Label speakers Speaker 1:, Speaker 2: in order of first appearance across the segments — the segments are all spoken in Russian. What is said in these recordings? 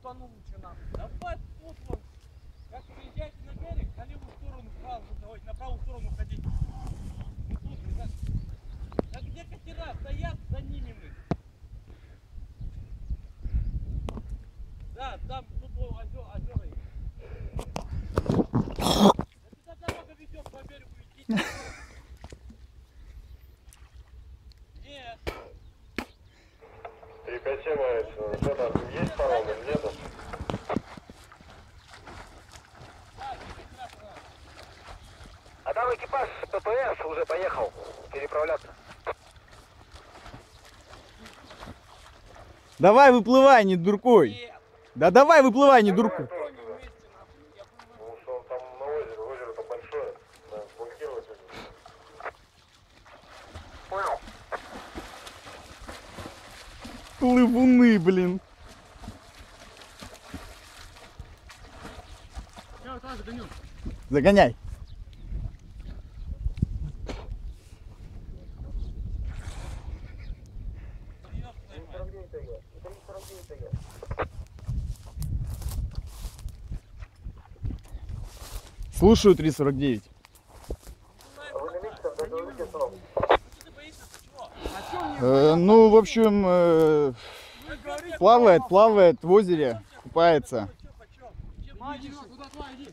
Speaker 1: ебану лучше нам.
Speaker 2: Давай тут вон. Как приезжаете на берег, на левую сторону, на правую сторону ходить. Вот тут, ребят. А где катера стоят, за ними мы. Да, там тут озера есть. Да туда дорога ведет по берегу, идите. Нет.
Speaker 3: 357, что там, есть паром или нету?
Speaker 4: А там экипаж ППС уже поехал переправляться.
Speaker 5: Давай выплывай, не дуркуй.
Speaker 1: Нет.
Speaker 5: Да давай выплывай, не дуркуй.
Speaker 1: Кто не вместе, нахуй. Я плыву.
Speaker 3: Потому что он там на озере, озеро-то большое. Надо блокировать озеро.
Speaker 4: Понял.
Speaker 5: Плывуны, блин.
Speaker 2: Я тоже гоню.
Speaker 5: Загоняй. Слушаю 349.
Speaker 3: Вы на месте, тогда говорите сразу.
Speaker 2: Ты боишься, ты чего?
Speaker 5: Ну, в общем, плавает в озере, купается.
Speaker 2: Иди, куда твоя, иди.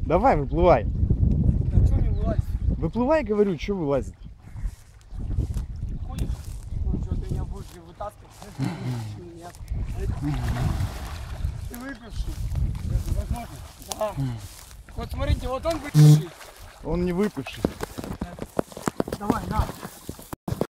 Speaker 5: Давай, выплывай.
Speaker 1: Да что не вылазит?
Speaker 5: Выплывай, говорю, что вылазит.
Speaker 1: Ходишь? Ну что, ты меня будешь вытаскивать? Нет. Ты выпивший.
Speaker 2: Возможно.
Speaker 1: Да. Вот смотрите, вот он выпивший.
Speaker 5: Он не выпивший.
Speaker 1: Давай, на.